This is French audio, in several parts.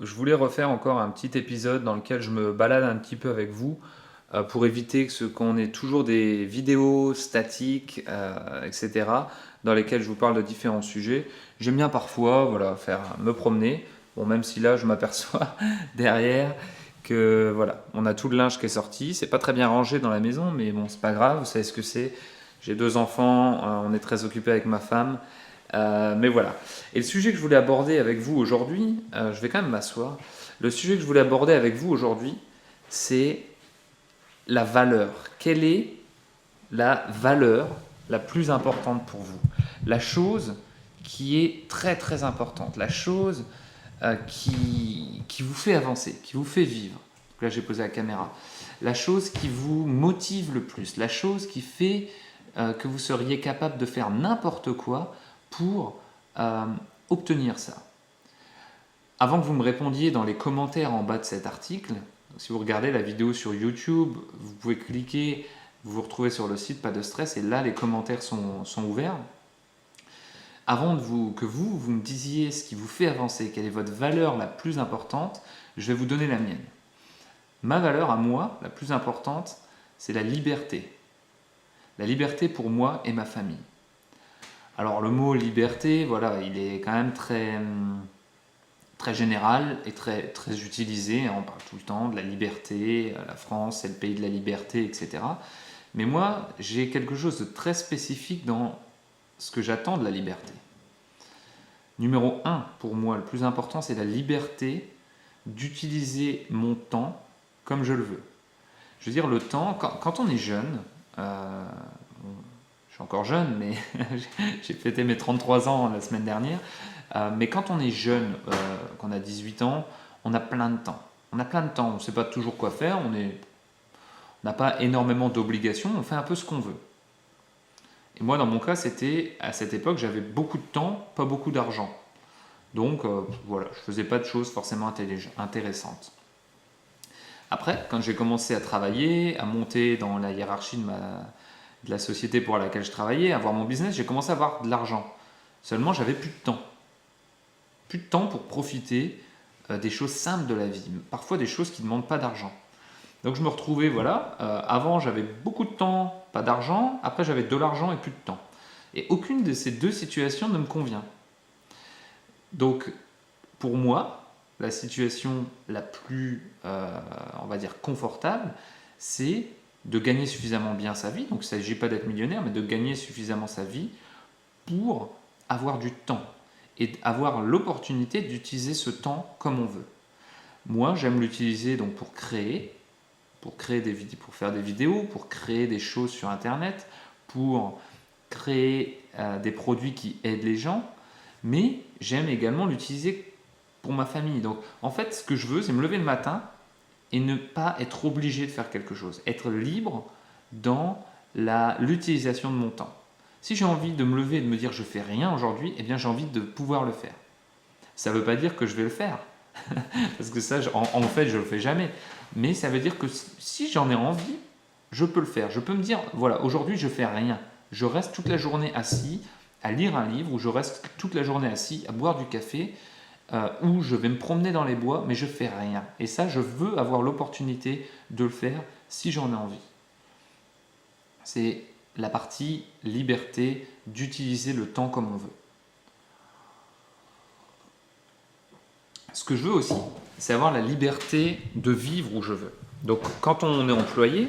je voulais refaire encore un petit épisode dans lequel je me balade un petit peu avec vous pour éviter qu'on ait toujours des vidéos statiques, etc., dans lesquelles je vous parle de différents sujets. J'aime bien parfois voilà, me promener. Bon, même si là, je m'aperçois derrière que voilà, on a tout le linge qui est sorti. C'est pas très bien rangé dans la maison, mais bon, c'est pas grave. Vous savez ce que c'est. J'ai deux enfants, on est très occupé avec ma femme. Mais voilà. Et le sujet que je voulais aborder avec vous aujourd'hui, je vais quand même m'asseoir. Le sujet que je voulais aborder avec vous aujourd'hui, c'est la valeur. Quelle est la valeur la plus importante pour vous? La chose qui est très très importante, la chose qui vous fait avancer, qui vous fait vivre. Donc là, j'ai posé la caméra. La chose qui vous motive le plus, la chose qui fait que vous seriez capable de faire n'importe quoi pour euh, obtenir ça. Avant que vous me répondiez dans les commentaires en bas de cet article, si vous regardez la vidéo sur YouTube, vous pouvez cliquer, vous vous retrouvez sur le site, pas de stress, et là les commentaires sont ouverts. Avant que vous me disiez ce qui vous fait avancer, quelle est votre valeur la plus importante, je vais vous donner la mienne. Ma valeur à moi, la plus importante, c'est la liberté. La liberté pour moi et ma famille. Alors le mot liberté, voilà, il est quand même très général et très utilisé. On parle tout le temps de la liberté, la France c'est le pays de la liberté, etc. Mais moi, j'ai quelque chose de très spécifique dans ce que j'attends de la liberté. Numéro un, pour moi, le plus important, c'est la liberté d'utiliser mon temps comme je le veux. Je veux dire, le temps, quand on est jeune, je suis encore jeune, mais j'ai fêté mes 33 ans la semaine dernière, mais quand on est jeune, qu'on a 18 ans, on a plein de temps. On a plein de temps, on ne sait pas toujours quoi faire, on n'a pas énormément d'obligations, on fait un peu ce qu'on veut. Et moi, dans mon cas, c'était à cette époque, j'avais beaucoup de temps, pas beaucoup d'argent. Donc voilà, je ne faisais pas de choses forcément intéressantes. Après, quand j'ai commencé à travailler, à monter dans la hiérarchie de la société pour laquelle je travaillais, à avoir mon business, j'ai commencé à avoir de l'argent. Seulement, j'avais plus de temps. Plus de temps pour profiter des choses simples de la vie, parfois des choses qui ne demandent pas d'argent. Donc je me retrouvais, voilà, avant j'avais beaucoup de temps, pas d'argent, après j'avais de l'argent et plus de temps. Et aucune de ces deux situations ne me convient. Donc pour moi, la situation la plus, on va dire, confortable, c'est de gagner suffisamment bien sa vie. Donc il ne s'agit pas d'être millionnaire, mais de gagner suffisamment sa vie pour avoir du temps et avoir l'opportunité d'utiliser ce temps comme on veut. Moi, j'aime l'utiliser donc pour créer pour faire des vidéos, pour créer des choses sur Internet, pour créer des produits qui aident les gens, mais j'aime également l'utiliser pour ma famille. Donc, en fait, ce que je veux, c'est me lever le matin et ne pas être obligé de faire quelque chose, être libre dans l'utilisation de mon temps. Si j'ai envie de me lever et de me dire je fais rien aujourd'hui, eh bien j'ai envie de pouvoir le faire. Ça ne veut pas dire que je vais le faire, parce que ça, en fait, je ne le fais jamais. Mais ça veut dire que si j'en ai envie, je peux le faire. Je peux me dire, voilà, aujourd'hui, je fais rien. Je reste toute la journée assis à lire un livre, ou je reste toute la journée assis à boire du café, ou je vais me promener dans les bois, mais je fais rien. Et ça, je veux avoir l'opportunité de le faire si j'en ai envie. C'est la partie liberté d'utiliser le temps comme on veut. Ce que je veux aussi, c'est avoir la liberté de vivre où je veux. Donc quand on est employé,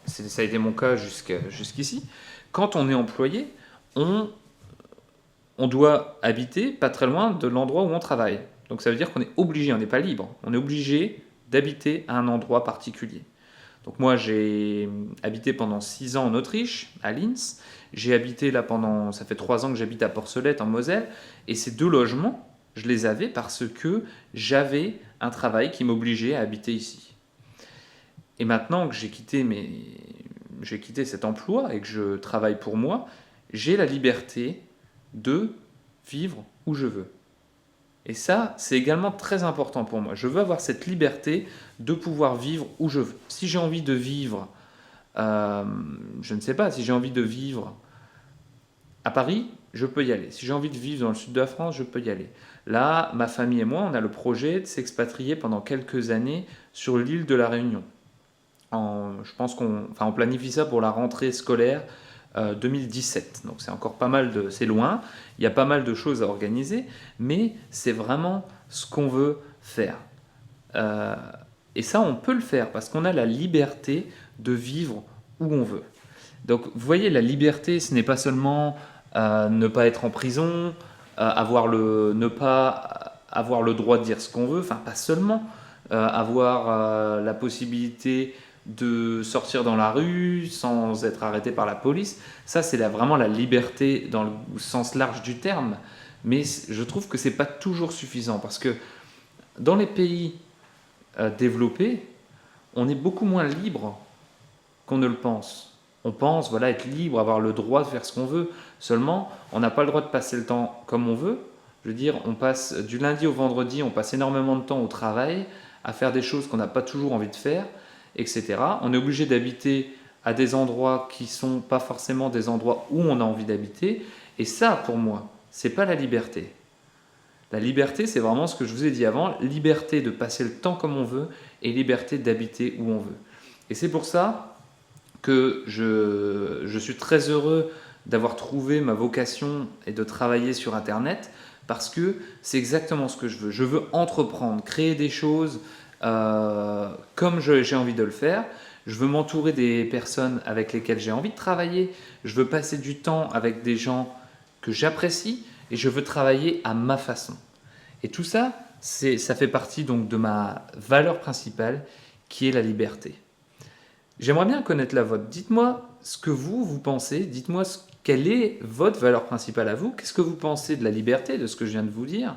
ça a été mon cas jusqu'ici, quand on est employé, on doit habiter pas très loin de l'endroit où on travaille. Donc ça veut dire qu'on est obligé, on n'est pas libre, on est obligé d'habiter à un endroit particulier. Donc moi j'ai habité pendant 6 ans en Autriche, à Linz, j'ai habité là ça fait 3 ans que j'habite à Porcelette en Moselle, et ces deux logements, je les avais parce que j'avais un travail qui m'obligeait à habiter ici. Et maintenant que j'ai quitté cet emploi et que je travaille pour moi, j'ai la liberté de vivre où je veux. Et ça, c'est également très important pour moi. Je veux avoir cette liberté de pouvoir vivre où je veux. Si j'ai envie de vivre, je ne sais pas, si j'ai envie de vivre à Paris, je peux y aller. Si j'ai envie de vivre dans le sud de la France, je peux y aller. Là, ma famille et moi, on a le projet de s'expatrier pendant quelques années sur l'île de la Réunion. Je pense on planifie ça pour la rentrée scolaire 2017. Donc c'est encore pas mal c'est loin. Il y a pas mal de choses à organiser, mais c'est vraiment ce qu'on veut faire. Euh, et ça, on peut le faire parce qu'on a la liberté de vivre où on veut. Donc, vous voyez, la liberté, ce n'est pas seulement ne pas être en prison, ne pas avoir le droit de dire ce qu'on veut, enfin, pas seulement, avoir la possibilité de sortir dans la rue sans être arrêté par la police. Ça, c'est vraiment la liberté dans le sens large du terme. Mais je trouve que c'est pas toujours suffisant parce que dans les pays développés, on est beaucoup moins libre qu'on ne le pense. On pense voilà, être libre, avoir le droit de faire ce qu'on veut. Seulement, on n'a pas le droit de passer le temps comme on veut. Je veux dire, on passe du lundi au vendredi, on passe énormément de temps au travail, à faire des choses qu'on n'a pas toujours envie de faire, etc. On est obligé d'habiter à des endroits qui ne sont pas forcément des endroits où on a envie d'habiter. Et ça, pour moi, c'est pas la liberté. La liberté, c'est vraiment ce que je vous ai dit avant, liberté de passer le temps comme on veut et liberté d'habiter où on veut. Et c'est pour ça que je suis très heureux d'avoir trouvé ma vocation et de travailler sur Internet parce que c'est exactement ce que je veux. Je veux entreprendre, créer des choses comme j'ai envie de le faire. Je veux m'entourer des personnes avec lesquelles j'ai envie de travailler. Je veux passer du temps avec des gens que j'apprécie et je veux travailler à ma façon. Et tout ça, ça fait partie donc de ma valeur principale qui est la liberté. J'aimerais bien connaître la vôtre. Dites-moi ce que vous pensez. Dites-moi quelle est votre valeur principale à vous. Qu'est-ce que vous pensez de la liberté, de ce que je viens de vous dire.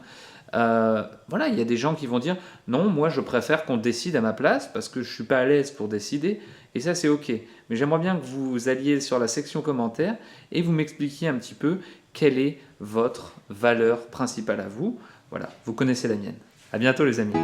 Voilà, il y a des gens qui vont dire non, moi je préfère qu'on décide à ma place parce que je ne suis pas à l'aise pour décider. Et ça, c'est OK. Mais j'aimerais bien que vous alliez sur la section commentaires et vous m'expliquiez un petit peu quelle est votre valeur principale à vous. Voilà, vous connaissez la mienne. À bientôt les amis.